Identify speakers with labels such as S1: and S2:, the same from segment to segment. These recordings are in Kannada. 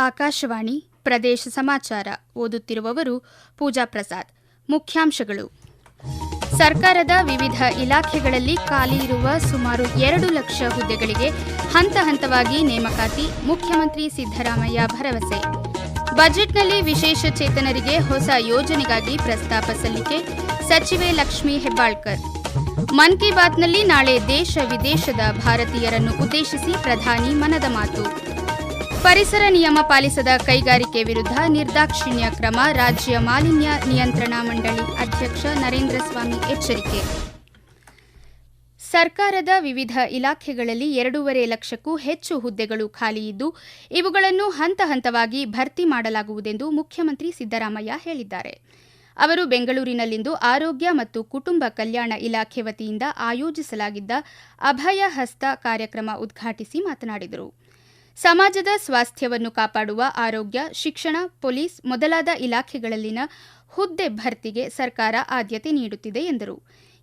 S1: ಆಕಾಶವಾಣಿ ಪ್ರದೇಶ ಸಮಾಚಾರ ಓದುತ್ತಿರುವವರು ಪೂಜಾ ಪ್ರಸಾದ್. ಮುಖ್ಯಾಂಶಗಳು: ಸರ್ಕಾರದ ವಿವಿಧ ಇಲಾಖೆಗಳಲ್ಲಿ ಖಾಲಿ ಇರುವ ಸುಮಾರು 2 ಲಕ್ಷ ಹುದ್ದೆಗಳಿಗೆ ಹಂತ ಹಂತವಾಗಿ ನೇಮಕಾತಿ, ಮುಖ್ಯಮಂತ್ರಿ ಸಿದ್ದರಾಮಯ್ಯ ಭರವಸೆ. ಬಜೆಟ್ನಲ್ಲಿ ವಿಶೇಷ ಚೇತನರಿಗೆ ಹೊಸ ಯೋಜನೆಗಾಗಿ ಪ್ರಸ್ತಾಪ ಸಲ್ಲಿಕೆ, ಸಚಿವೆ ಲಕ್ಷ್ಮೀ ಹೆಬ್ಬಾಳ್ಕರ್. ಮನ್ ಕಿ ಬಾತ್ನಲ್ಲಿ ನಾಳೆ ದೇಶ ವಿದೇಶದ ಭಾರತೀಯರನ್ನು ಉದ್ದೇಶಿಸಿ ಪ್ರಧಾನಿ ಮನದ ಮಾತು. ಪರಿಸರ ನಿಯಮ ಪಾಲಿಸದ ಕೈಗಾರಿಕೆ ವಿರುದ್ಧ ನಿರ್ದಾಕ್ಷಿಣ್ಯ ಕ್ರಮ, ರಾಜ್ಯ ಮಾಲಿನ್ಯ ನಿಯಂತ್ರಣ ಮಂಡಳಿ ಅಧ್ಯಕ್ಷ ನರೇಂದ್ರ ಸ್ವಾಮಿ ಎಚ್ಚರಿಕೆ. ಸರ್ಕಾರದ ವಿವಿಧ ಇಲಾಖೆಗಳಲ್ಲಿ 2.5 ಲಕ್ಷಕ್ಕೂ ಹೆಚ್ಚು ಹುದ್ದೆಗಳು ಖಾಲಿಯಿದ್ದು, ಇವುಗಳನ್ನು ಹಂತ ಹಂತವಾಗಿ ಭರ್ತಿ ಮಾಡಲಾಗುವುದೆಂದು ಮುಖ್ಯಮಂತ್ರಿ ಸಿದ್ದರಾಮಯ್ಯ ಹೇಳಿದ್ದಾರೆ. ಅವರು ಬೆಂಗಳೂರಿನಲ್ಲಿಂದು ಆರೋಗ್ಯ ಮತ್ತು ಕುಟುಂಬ ಕಲ್ಯಾಣ ಇಲಾಖೆ ವತಿಯಿಂದ ಆಯೋಜಿಸಲಾಗಿದ್ದ ಅಭಯ ಹಸ್ತ ಕಾರ್ಯಕ್ರಮ ಉದ್ಘಾಟಿಸಿ ಮಾತನಾಡಿದರು. ಸಮಾಜದ ಸ್ವಾಸ್ಥ್ಯವನ್ನು ಕಾಪಾಡುವ ಆರೋಗ್ಯ, ಶಿಕ್ಷಣ, ಪೊಲೀಸ್ ಮೊದಲಾದ ಇಲಾಖೆಗಳಲ್ಲಿನ ಹುದ್ದೆ ಭರ್ತಿಗೆ ಸರ್ಕಾರ ಆದ್ಯತೆ ನೀಡುತ್ತಿದೆ ಎಂದರು.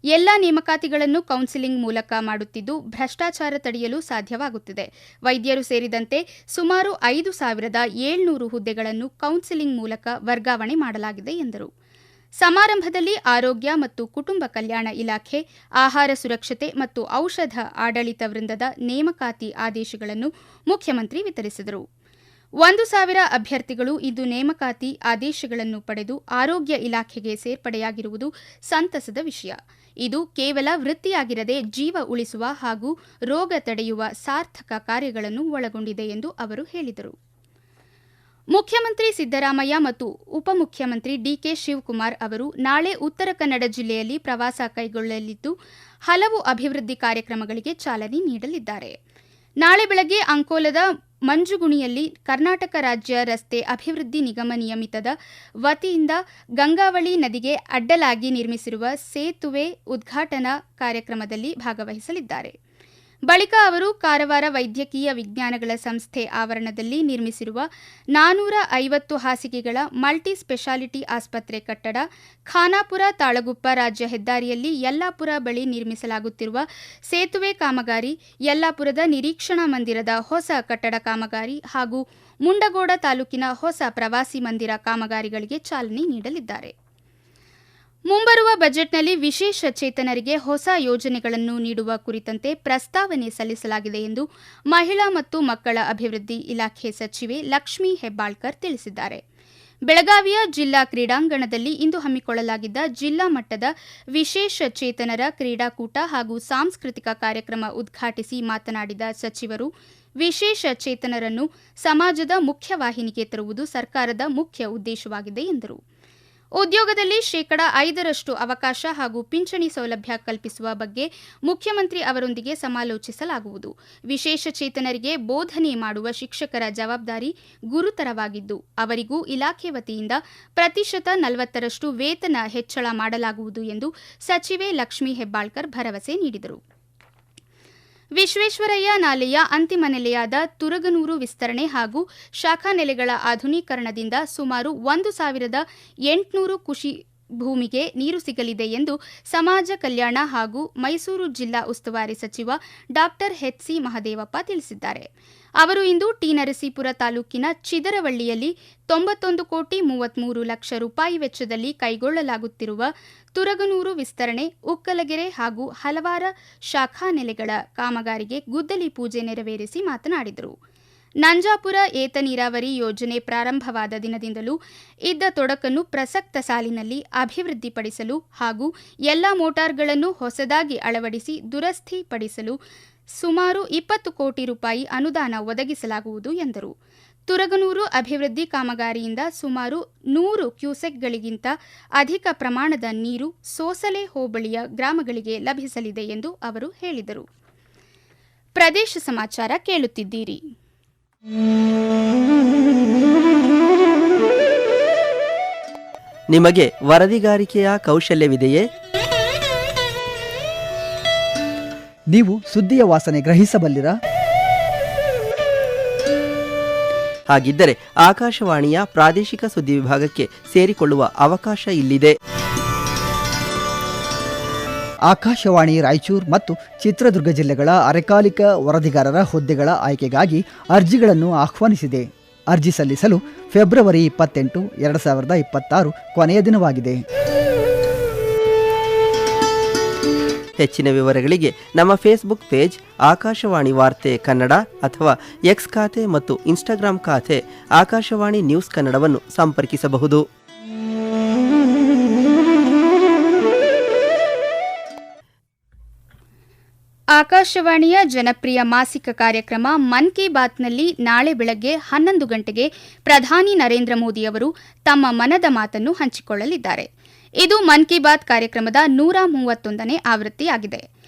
S1: ಎಲ್ಲಾ ನೇಮಕಾತಿಗಳನ್ನು ಕೌನ್ಸಿಲಿಂಗ್ ಮೂಲಕ ಮಾಡುತ್ತಿದ್ದು, ಭ್ರಷ್ಟಾಚಾರ ತಡೆಯಲು ಸಾಧ್ಯವಾಗುತ್ತಿದೆ. ವೈದ್ಯರು ಸೇರಿದಂತೆ ಸುಮಾರು 5,700 ಹುದ್ದೆಗಳನ್ನು ಕೌನ್ಸಿಲಿಂಗ್ ಮೂಲಕ ವರ್ಗಾವಣೆ ಮಾಡಲಾಗಿದೆ ಎಂದರು. ಸಮಾರಂಭದಲ್ಲಿ ಆರೋಗ್ಯ ಮತ್ತು ಕುಟುಂಬ ಕಲ್ಯಾಣ ಇಲಾಖೆ, ಆಹಾರ ಸುರಕ್ಷತೆ ಮತ್ತು ಔಷಧ ಆಡಳಿತ ವೃಂದದ ನೇಮಕಾತಿ ಆದೇಶಗಳನ್ನು ಮುಖ್ಯಮಂತ್ರಿ ವಿತರಿಸಿದರು. 1,000 ಅಭ್ಯರ್ಥಿಗಳು ಇಂದು ನೇಮಕಾತಿ ಆದೇಶಗಳನ್ನು ಪಡೆದು ಆರೋಗ್ಯ ಇಲಾಖೆಗೆ ಸೇರ್ಪಡೆಯಾಗಿರುವುದು ಸಂತಸದ ವಿಷಯ. ಇದು ಕೇವಲ ವೃತ್ತಿಯಾಗಿರದೆ ಜೀವ ಉಳಿಸುವ ಹಾಗೂ ರೋಗ ತಡೆಯುವ ಸಾರ್ಥಕ ಕಾರ್ಯಗಳನ್ನು ಒಳಗೊಂಡಿದೆ ಎಂದು ಅವರು ಹೇಳಿದರು. ಮುಖ್ಯಮಂತ್ರಿ ಸಿದ್ದರಾಮಯ್ಯ ಮತ್ತು ಉಪಮುಖ್ಯಮಂತ್ರಿ ಡಿಕೆ ಶಿವಕುಮಾರ್ ಅವರು ನಾಳೆ ಉತ್ತರ ಕನ್ನಡ ಜಿಲ್ಲೆಯಲ್ಲಿ ಪ್ರವಾಸ ಕೈಗೊಳ್ಳಲಿದ್ದು, ಹಲವು ಅಭಿವೃದ್ಧಿ ಕಾರ್ಯಕ್ರಮಗಳಿಗೆ ಚಾಲನೆ ನೀಡಲಿದ್ದಾರೆ. ನಾಳೆ ಬೆಳಗ್ಗೆ ಅಂಕೋಲದ ಮಂಜುಗುಣಿಯಲ್ಲಿ ಕರ್ನಾಟಕ ರಾಜ್ಯ ರಸ್ತೆ ಅಭಿವೃದ್ಧಿ ನಿಗಮ ನಿಯಮಿತದ ವತಿಯಿಂದ ಗಂಗಾವಳಿ ನದಿಗೆ ಅಡ್ಡಲಾಗಿ ನಿರ್ಮಿಸಿರುವ ಸೇತುವೆ ಉದ್ಘಾಟನಾ ಕಾರ್ಯಕ್ರಮದಲ್ಲಿ ಭಾಗವಹಿಸಲಿದ್ದಾರೆ. ಬಳಿಕ ಅವರು ಕಾರವಾರ ವೈದ್ಯಕೀಯ ವಿಜ್ಞಾನಗಳ ಸಂಸ್ಥೆ ಆವರಣದಲ್ಲಿ ನಿರ್ಮಿಸಿರುವ 450 ಹಾಸಿಗೆಗಳ ಮಲ್ಟಿ ಸ್ಪೆಷಾಲಿಟಿ ಆಸ್ಪತ್ರೆ ಕಟ್ಟಡ, ಖಾನಾಪುರ ತಾಳಗುಪ್ಪ ರಾಜ್ಯ ಹೆದ್ದಾರಿಯಲ್ಲಿ ಯಲ್ಲಾಪುರ ಬಳಿ ನಿರ್ಮಿಸಲಾಗುತ್ತಿರುವ ಸೇತುವೆ ಕಾಮಗಾರಿ, ಯಲ್ಲಾಪುರದ ನಿರೀಕ್ಷಣಾ ಮಂದಿರದ ಹೊಸ ಕಟ್ಟಡ ಕಾಮಗಾರಿ ಹಾಗೂ ಮುಂಡಗೋಡ ತಾಲೂಕಿನ ಹೊಸ ಪ್ರವಾಸಿ ಮಂದಿರ ಕಾಮಗಾರಿಗಳಿಗೆ ಚಾಲನೆ ನೀಡಲಿದ್ದಾರೆ. ಮುಂಬರುವ ಬಜೆಟ್ನಲ್ಲಿ ವಿಶೇಷ ಚೇತನರಿಗೆ ಹೊಸ ಯೋಜನೆಗಳನ್ನು ನೀಡುವ ಕುರಿತಂತೆ ಪ್ರಸ್ತಾವನೆ ಸಲ್ಲಿಸಲಾಗಿದೆ ಎಂದು ಮಹಿಳಾ ಮತ್ತು ಮಕ್ಕಳ ಅಭಿವೃದ್ಧಿ ಇಲಾಖೆ ಸಚಿವೆ ಲಕ್ಷ್ಮೀ ಹೆಬ್ಬಾಳ್ಕರ್ ತಿಳಿಸಿದ್ದಾರೆ. ಬೆಳಗಾವಿಯ ಜಿಲ್ಲಾ ಕ್ರೀಡಾಂಗಣದಲ್ಲಿ ಇಂದು ಹಮ್ಮಿಕೊಳ್ಳಲಾಗಿದ್ದ ಜಿಲ್ಲಾ ಮಟ್ಟದ ವಿಶೇಷ ಚೇತನರ ಕ್ರೀಡಾಕೂಟ ಹಾಗೂ ಸಾಂಸ್ಕೃತಿಕ ಕಾರ್ಯಕ್ರಮ ಉದ್ಘಾಟಿಸಿ ಮಾತನಾಡಿದ ಸಚಿವರು, ವಿಶೇಷ ಚೇತನರನ್ನು ಸಮಾಜದ ಮುಖ್ಯವಾಹಿನಿಗೆ ತರುವುದು ಸರ್ಕಾರದ ಮುಖ್ಯ ಉದ್ದೇಶವಾಗಿದೆ ಎಂದರು. ಉದ್ಯೋಗದಲ್ಲಿ 5% ಅವಕಾಶ ಹಾಗೂ ಪಿಂಚಣಿ ಸೌಲಭ್ಯ ಕಲ್ಪಿಸುವ ಬಗ್ಗೆ ಮುಖ್ಯಮಂತ್ರಿ ಅವರೊಂದಿಗೆ ಸಮಾಲೋಚಿಸಲಾಗುವುದು. ವಿಶೇಷ ಚೇತನರಿಗೆ ಬೋಧನೆ ಮಾಡುವ ಶಿಕ್ಷಕರ ಜವಾಬ್ದಾರಿ ಗುರುತರವಾಗಿದ್ದು, ಅವರಿಗೂ ಇಲಾಖೆ ವತಿಯಿಂದ 40% ವೇತನ ಹೆಚ್ಚಳ ಮಾಡಲಾಗುವುದು ಎಂದು ಸಚಿವೆ ಲಕ್ಷ್ಮೀ ಹೆಬ್ಬಾಳ್ಕರ್ ಭರವಸೆ ನೀಡಿದರು. ವಿಶ್ವೇಶ್ವರಯ್ಯ ನಾಲೆಯ ಅಂತಿಮ ನೆಲೆಯಾದ ತುರಗನೂರು ವಿಸ್ತರಣೆ ಹಾಗೂ ಶಾಖಾ ನೆಲೆಗಳ ಆಧುನೀಕರಣದಿಂದ ಸುಮಾರು 1,800 ಕೃಷಿ ಭೂಮಿಗೆ ನೀರು ಸಿಗಲಿದೆ ಎಂದು ಸಮಾಜ ಕಲ್ಯಾಣ ಹಾಗೂ ಮೈಸೂರು ಜಿಲ್ಲಾ ಉಸ್ತುವಾರಿ ಸಚಿವ ಡಾ ಎಚ್.ಸಿ. ಮಹದೇವಪ್ಪ ತಿಳಿಸಿದ್ದಾರೆ. ಅವರು ಇಂದು ಟಿ. ನರಸೀಪುರ ತಾಲೂಕಿನ ಚಿದರವಳ್ಳಿಯಲ್ಲಿ 91,33 ಲಕ್ಷ ರೂಪಾಯಿ ವೆಚ್ಚದಲ್ಲಿ ಕೈಗೊಳ್ಳಲಾಗುತ್ತಿರುವ ತುರಗನೂರು ವಿಸ್ತರಣೆ, ಉಕ್ಕಲಗೆರೆ ಹಾಗೂ ಹಲವಾರು ಶಾಖಾ ನೆಲೆಗಳ ಕಾಮಗಾರಿಗೆ ಗುದ್ದಲಿ ಪೂಜೆ ನೆರವೇರಿಸಿ ಮಾತನಾಡಿದರು. ನಂಜಾಪುರ ಏತ ನೀರಾವರಿ ಯೋಜನೆ ಪ್ರಾರಂಭವಾದ ದಿನದಿಂದಲೂ ಇದ್ದ ತೊಡಕನ್ನು ಪ್ರಸಕ್ತ ಸಾಲಿನಲ್ಲಿ ಅಭಿವೃದ್ಧಿಪಡಿಸಲು ಹಾಗೂ ಎಲ್ಲ ಮೋಟಾರ್ಗಳನ್ನು ಹೊಸದಾಗಿ ಅಳವಡಿಸಿ ದುರಸ್ತಿ ಪಡಿಸಲು ಸುಮಾರು 20 ಕೋಟಿ ರೂಪಾಯಿ ಅನುದಾನ ಒದಗಿಸಲಾಗುವುದು ಎಂದರು. ತುರಗನೂರು ಅಭಿವೃದ್ಧಿ ಕಾಮಗಾರಿಯಿಂದ ಸುಮಾರು 100 ಕ್ಯೂಸೆಕ್ಗಳಿಗಿಂತ ಅಧಿಕ ಪ್ರಮಾಣದ ನೀರು ಸೋಸಲೆ ಹೋಬಳಿಯ ಗ್ರಾಮಗಳಿಗೆ ಲಭಿಸಲಿದೆ ಎಂದು ಅವರು ಹೇಳಿದರು. ಪ್ರದೇಶ ಸಮಾಚಾರ ಕೇಳುತ್ತಿದ್ದೀರಿ.
S2: ನಿಮಗೆ ವರದಿಗಾರಿಕೆಯ ಕೌಶಲ್ಯವಿದೆಯೇ?
S3: ನೀವು ಸುದ್ದಿಯ ವಾಸನೆ ಗ್ರಹಿಸಬಲ್ಲಿರಾ?
S2: ಹಾಗಿದ್ದರೆ ಆಕಾಶವಾಣಿಯ ಪ್ರಾದೇಶಿಕ ಸುದ್ದಿ ವಿಭಾಗಕ್ಕೆ ಸೇರಿಕೊಳ್ಳುವ ಅವಕಾಶ ಇಲ್ಲಿದೆ.
S3: ಆಕಾಶವಾಣಿ ರಾಯಚೂರು ಮತ್ತು ಚಿತ್ರದುರ್ಗ ಜಿಲ್ಲೆಗಳ ಅರೆಕಾಲಿಕ ವರದಿಗಾರರ ಹುದ್ದೆಗಳ ಆಯ್ಕೆಗಾಗಿ ಅರ್ಜಿಗಳನ್ನು ಆಹ್ವಾನಿಸಿದೆ. ಅರ್ಜಿ ಸಲ್ಲಿಸಲು ಫೆಬ್ರವರಿ 28, 2026 ಕೊನೆಯ ದಿನವಾಗಿದೆ.
S2: ಹೆಚ್ಚಿನ ವಿವರಗಳಿಗೆ ನಮ್ಮ ಫೇಸ್ಬುಕ್ ಪೇಜ್ ಆಕಾಶವಾಣಿ ವಾರ್ತೆ ಕನ್ನಡ ಅಥವಾ ಎಕ್ಸ್ ಖಾತೆ ಮತ್ತು ಇನ್ಸ್ಟಾಗ್ರಾಂ ಖಾತೆ ಆಕಾಶವಾಣಿ ನ್ಯೂಸ್ ಕನ್ನಡವನ್ನು ಸಂಪರ್ಕಿಸಬಹುದು.
S1: ಆಕಾಶವಾಣಿಯ ಜನಪ್ರಿಯ ಮಾಸಿಕ ಕಾರ್ಯಕ್ರಮ ಮನ್ ಕಿ ಬಾತ್ನಲ್ಲಿ ನಾಳೆ ಬೆಳಗ್ಗೆ 11 ಗಂಟೆಗೆ ಪ್ರಧಾನಿ ನರೇಂದ್ರ ಮೋದಿ ಅವರು ತಮ್ಮ ಮನದ ಮಾತನ್ನು ಹಂಚಿಕೊಳ್ಳಲಿದ್ದಾರೆ. ಇದು ಮನ್ ಕಿ ಬಾತ್ ಕಾರ್ಯಕ್ರಮದ 131ನೇ ಆವೃತ್ತಿಯಾಗಿದೆ.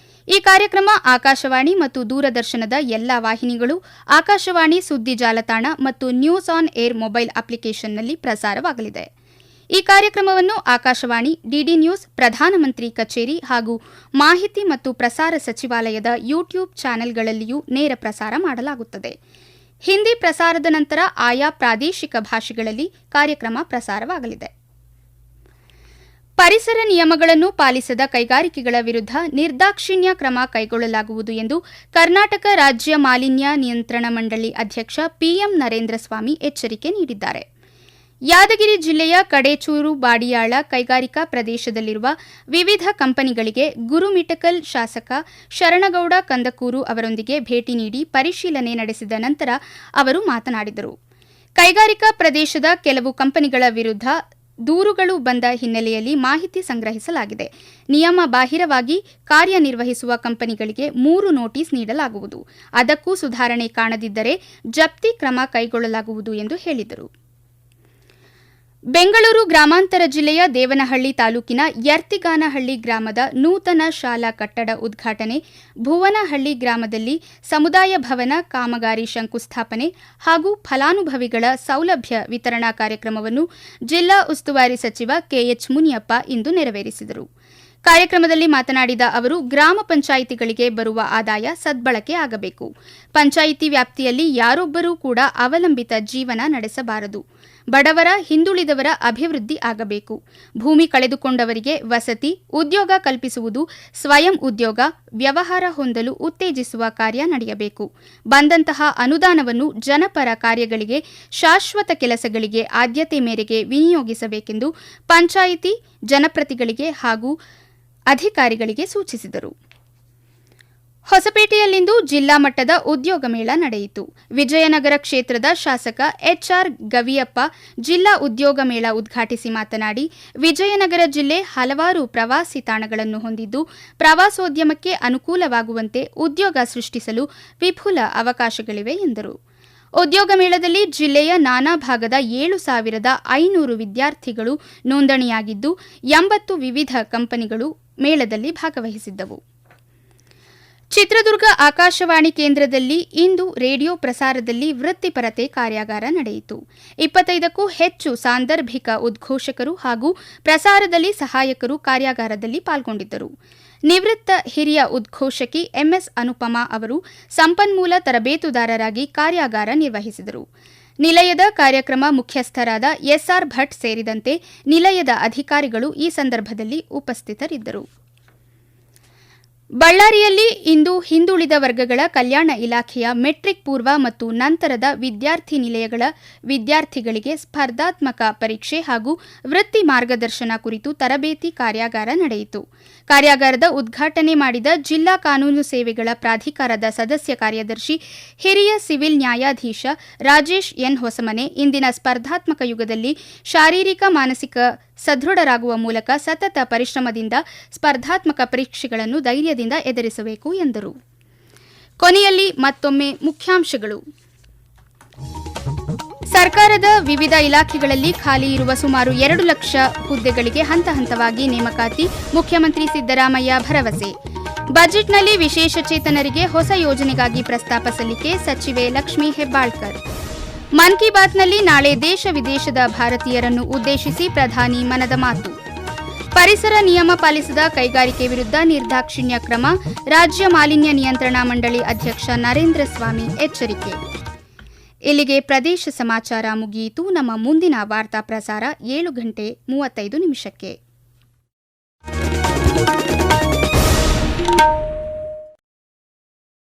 S1: ಈ ಕಾರ್ಯಕ್ರಮ ಆಕಾಶವಾಣಿ ಮತ್ತು ದೂರದರ್ಶನದ ಎಲ್ಲಾ ವಾಹಿನಿಗಳು, ಆಕಾಶವಾಣಿ ಸುದ್ದಿ ಜಾಲತಾಣ ಮತ್ತು ನ್ಯೂಸ್ ಆನ್ ಏರ್ ಮೊಬೈಲ್ ಅಪ್ಲಿಕೇಶನ್ನಲ್ಲಿ ಪ್ರಸಾರವಾಗಲಿದೆ. ಈ ಕಾರ್ಯಕ್ರಮವನ್ನು ಆಕಾಶವಾಣಿ, ಡಿಡಿ ನ್ಯೂಸ್, ಪ್ರಧಾನಮಂತ್ರಿ ಕಚೇರಿ ಹಾಗೂ ಮಾಹಿತಿ ಮತ್ತು ಪ್ರಸಾರ ಸಚಿವಾಲಯದ ಯೂಟ್ಯೂಬ್ ಚಾನೆಲ್ಗಳಲ್ಲಿಯೂ ನೇರ ಪ್ರಸಾರ ಮಾಡಲಾಗುತ್ತದೆ. ಹಿಂದಿ ಪ್ರಸಾರದ ನಂತರ ಆಯಾ ಪ್ರಾದೇಶಿಕ ಭಾಷೆಗಳಲ್ಲಿ ಕಾರ್ಯಕ್ರಮ ಪ್ರಸಾರವಾಗಲಿದೆ. ಪರಿಸರ ನಿಯಮಗಳನ್ನು ಪಾಲಿಸದ ಕೈಗಾರಿಕೆಗಳ ವಿರುದ್ಧ ನಿರ್ದಾಕ್ಷಿಣ್ಯ ಕ್ರಮ ಕೈಗೊಳ್ಳಲಾಗುವುದು ಎಂದು ಕರ್ನಾಟಕ ರಾಜ್ಯ ಮಾಲಿನ್ಯ ನಿಯಂತ್ರಣ ಮಂಡಳಿ ಅಧ್ಯಕ್ಷ ಪಿಎಂ ನರೇಂದ್ರ ಸ್ವಾಮಿ ಎಚ್ಚರಿಕೆ ನೀಡಿದ್ದಾರೆ. ಯಾದಗಿರಿ ಜಿಲ್ಲೆಯ ಕಡೇಚೂರು ಬಾಡಿಯಾಳ ಕೈಗಾರಿಕಾ ಪ್ರದೇಶದಲ್ಲಿರುವ ವಿವಿಧ ಕಂಪನಿಗಳಿಗೆ ಗುರುಮಿಠಕಲ್ ಶಾಸಕ ಶರಣಗೌಡ ಕಂದಕೂರು ಅವರೊಂದಿಗೆ ಭೇಟಿ ನೀಡಿ ಪರಿಶೀಲನೆ ನಡೆಸಿದ ನಂತರ ಅವರು ಮಾತನಾಡಿದರು. ಕೈಗಾರಿಕಾ ಪ್ರದೇಶದ ಕೆಲವು ಕಂಪನಿಗಳ ವಿರುದ್ಧ ದೂರುಗಳು ಬಂದ ಹಿನ್ನೆಲೆಯಲ್ಲಿ ಮಾಹಿತಿ ಸಂಗ್ರಹಿಸಲಾಗಿದೆ. ನಿಯಮ ಬಾಹಿರವಾಗಿ ಕಾರ್ಯನಿರ್ವಹಿಸುವ ಕಂಪನಿಗಳಿಗೆ 3 ನೋಟಿಸ್ ನೀಡಲಾಗುವುದು. ಅದಕ್ಕೂ ಸುಧಾರಣೆ ಕಾಣದಿದ್ದರೆ ಜಪ್ತಿ ಕ್ರಮ ಕೈಗೊಳ್ಳಲಾಗುವುದು ಎಂದು ಹೇಳಿದರು. ಬೆಂಗಳೂರು ಗ್ರಾಮಾಂತರ ಜಿಲ್ಲೆಯ ದೇವನಹಳ್ಳಿ ತಾಲೂಕಿನ ಯರ್ತಿಗಾನಹಳ್ಳಿ ಗ್ರಾಮದ ನೂತನ ಶಾಲಾ ಕಟ್ಟಡ ಉದ್ಘಾಟನೆ, ಭುವನಹಳ್ಳಿ ಗ್ರಾಮದಲ್ಲಿ ಸಮುದಾಯ ಭವನ ಕಾಮಗಾರಿ ಶಂಕುಸ್ಥಾಪನೆ ಹಾಗೂ ಫಲಾನುಭವಿಗಳ ಸೌಲಭ್ಯ ವಿತರಣಾ ಕಾರ್ಯಕ್ರಮವನ್ನು ಜಿಲ್ಲಾ ಉಸ್ತುವಾರಿ ಸಚಿವ ಕೆಎಚ್ ಮುನಿಯಪ್ಪ ಇಂದು ನೆರವೇರಿಸಿದರು. ಕಾರ್ಯಕ್ರಮದಲ್ಲಿ ಮಾತನಾಡಿದ ಅವರು, ಗ್ರಾಮ ಪಂಚಾಯಿತಿಗಳಿಗೆ ಬರುವ ಆದಾಯ ಸದ್ಬಳಕೆ ಆಗಬೇಕು. ಪಂಚಾಯಿತಿ ವ್ಯಾಪ್ತಿಯಲ್ಲಿ ಯಾರೊಬ್ಬರೂ ಕೂಡ ಅವಲಂಬಿತ ಜೀವನ ನಡೆಸಬಾರದು. ಬಡವರ, ಹಿಂದುಳಿದವರ ಅಭಿವೃದ್ಧಿ ಆಗಬೇಕು. ಭೂಮಿ ಕಳೆದುಕೊಂಡವರಿಗೆ ವಸತಿ, ಉದ್ಯೋಗ ಕಲ್ಪಿಸುವುದು, ಸ್ವಯಂ ಉದ್ಯೋಗ, ವ್ಯವಹಾರ ಹೊಂದಲು ಉತ್ತೇಜಿಸುವ ಕಾರ್ಯ ನಡೆಯಬೇಕು. ಬಂದಂತಹ ಅನುದಾನವನ್ನು ಜನಪರ ಕಾರ್ಯಗಳಿಗೆ, ಶಾಶ್ವತ ಕೆಲಸಗಳಿಗೆ ಆದ್ಯತೆ ಮೇರೆಗೆ ವಿನಿಯೋಗಿಸಬೇಕೆಂದು ಪಂಚಾಯಿತಿ ಜನಪ್ರತಿನಿಧಿಗಳಿಗೆ ಹಾಗೂ ಅಧಿಕಾರಿಗಳಿಗೆ ಸೂಚಿಸಿದರು. ಹೊಸಪೇಟೆಯಲ್ಲಿಂದು ಜಿಲ್ಲಾ ಮಟ್ಟದ ಉದ್ಯೋಗ ಮೇಳ ನಡೆಯಿತು. ವಿಜಯನಗರ ಕ್ಷೇತ್ರದ ಶಾಸಕ ಎಚ್ಆರ್ ಗವಿಯಪ್ಪ ಜಿಲ್ಲಾ ಉದ್ಯೋಗ ಮೇಳ ಉದ್ಘಾಟಿಸಿ ಮಾತನಾಡಿ, ವಿಜಯನಗರ ಜಿಲ್ಲೆ ಹಲವಾರು ಪ್ರವಾಸಿ ತಾಣಗಳನ್ನು ಹೊಂದಿದ್ದು, ಪ್ರವಾಸೋದ್ಯಮಕ್ಕೆ ಅನುಕೂಲವಾಗುವಂತೆ ಉದ್ಯೋಗ ಸೃಷ್ಟಿಸಲು ವಿಪುಲ ಅವಕಾಶಗಳಿವೆ ಎಂದರು. ಉದ್ಯೋಗ ಮೇಳದಲ್ಲಿ ಜಿಲ್ಲೆಯ ನಾನಾ ಭಾಗದ 7,500 ವಿದ್ಯಾರ್ಥಿಗಳು ನೋಂದಣಿಯಾಗಿದ್ದು, 80 ವಿವಿಧ ಕಂಪನಿಗಳು ಮೇಳದಲ್ಲಿ ಭಾಗವಹಿಸಿದ್ದವು. ಚಿತ್ರದುರ್ಗ ಆಕಾಶವಾಣಿ ಕೇಂದ್ರದಲ್ಲಿ ಇಂದು ರೇಡಿಯೋ ಪ್ರಸಾರದಲ್ಲಿ ವೃತ್ತಿಪರತೆ ಕಾರ್ಯಾಗಾರ ನಡೆಯಿತು. 25ಕ್ಕೂ ಹೆಚ್ಚು ಸಾಂದರ್ಭಿಕ ಉದ್ಘೋಷಕರು ಹಾಗೂ ಪ್ರಸಾರದಲ್ಲಿ ಸಹಾಯಕರು ಕಾರ್ಯಾಗಾರದಲ್ಲಿ ಪಾಲ್ಗೊಂಡಿದ್ದರು. ನಿವೃತ್ತ ಹಿರಿಯ ಉದ್ಘೋಷಕಿ ಎಂಎಸ್ ಅನುಪಮಾ ಅವರು ಸಂಪನ್ಮೂಲ ತರಬೇತುದಾರರಾಗಿ ಕಾರ್ಯಾಗಾರ ನಿರ್ವಹಿಸಿದರು. ನಿಲಯದ ಕಾರ್ಯಕ್ರಮ ಮುಖ್ಯಸ್ಥರಾದ ಎಸ್ಆರ್ ಭಟ್ ಸೇರಿದಂತೆ ನಿಲಯದ ಅಧಿಕಾರಿಗಳು ಈ ಸಂದರ್ಭದಲ್ಲಿ ಉಪಸ್ಥಿತರಿದ್ದರು. ಬಳ್ಳಾರಿಯಲ್ಲಿ ಇಂದು ಹಿಂದುಳಿದ ವರ್ಗಗಳ ಕಲ್ಯಾಣ ಇಲಾಖೆಯ ಮೆಟ್ರಿಕ್ ಪೂರ್ವ ಮತ್ತು ನಂತರದ ವಿದ್ಯಾರ್ಥಿ ನಿಲಯಗಳ ವಿದ್ಯಾರ್ಥಿಗಳಿಗೆ ಸ್ಪರ್ಧಾತ್ಮಕ ಪರೀಕ್ಷೆ ಹಾಗೂ ವೃತ್ತಿ ಮಾರ್ಗದರ್ಶನ ಕುರಿತು ತರಬೇತಿ ಕಾರ್ಯಾಗಾರ ನಡೆಯಿತು. ಕಾರ್ಯಾಗಾರದ ಉದ್ಘಾಟನೆ ಮಾಡಿದ ಜಿಲ್ಲಾ ಕಾನೂನು ಸೇವೆಗಳ ಪ್ರಾಧಿಕಾರದ ಸದಸ್ಯ ಕಾರ್ಯದರ್ಶಿ, ಹಿರಿಯ ಸಿವಿಲ್ ನ್ಯಾಯಾಧೀಶ ರಾಜೇಶ್ ಎನ್ ಹೊಸಮನೆ, ಇಂದಿನ ಸ್ಪರ್ಧಾತ್ಮಕ ಯುಗದಲ್ಲಿ ಶಾರೀರಿಕ ಮಾನಸಿಕ ಸದೃಢರಾಗುವ ಮೂಲಕ ಸತತ ಪರಿಶ್ರಮದಿಂದ ಸ್ಪರ್ಧಾತ್ಮಕ ಪರೀಕ್ಷೆಗಳನ್ನು ಧೈರ್ಯದಿಂದ ಎದುರಿಸಬೇಕು ಎಂದರು. ಕೊನೆಯಲ್ಲಿ ಮತ್ತೊಮ್ಮೆ ಮುಖ್ಯಾಂಶಗಳು. ಸರ್ಕಾರದ ವಿವಿಧ ಇಲಾಖೆಗಳಲ್ಲಿ ಖಾಲಿ ಇರುವ ಸುಮಾರು 2 ಲಕ್ಷ ಹುದ್ದೆಗಳಿಗೆ ಹಂತ ಹಂತವಾಗಿ ನೇಮಕಾತಿ, ಮುಖ್ಯಮಂತ್ರಿ ಸಿದ್ದರಾಮಯ್ಯ ಭರವಸೆ. ಬಜೆಟ್ನಲ್ಲಿ ವಿಶೇಷ ಚೇತನರಿಗೆ ಹೊಸ ಯೋಜನೆಗಾಗಿ ಪ್ರಸ್ತಾಪ ಸಲ್ಲಿಕೆ, ಸಚಿವೆ ಲಕ್ಷ್ಮೀ ಹೆಬ್ಬಾಳ್ಕರ್. ಮನ್ ಕಿ ಬಾತ್ನಲ್ಲಿ ನಾಳೆ ದೇಶ ವಿದೇಶದ ಭಾರತೀಯರನ್ನು ಉದ್ದೇಶಿಸಿ ಪ್ರಧಾನಿ ಮನದ ಮಾತು. ಪರಿಸರ ನಿಯಮ ಪಾಲಿಸದ ಕೈಗಾರಿಕೆ ವಿರುದ್ಧ ನಿರ್ದಾಕ್ಷಿಣ್ಯ ಕ್ರಮ, ರಾಜ್ಯ ಮಾಲಿನ್ಯ ನಿಯಂತ್ರಣಾ ಮಂಡಳಿ ಅಧ್ಯಕ್ಷ ನರೇಂದ್ರ ಸ್ವಾಮಿ ಎಚ್ಚರಿಕೆ. ಇಲ್ಲಿಗೆ ಪ್ರದೇಶ ಸಮಾಚಾರ ಮುಗಿಯಿತು. ನಮ್ಮ ಮುಂದಿನ ವಾರ್ತಾ ಪ್ರಸಾರ 7:35 ನಿಮಿಷಕ್ಕೆ.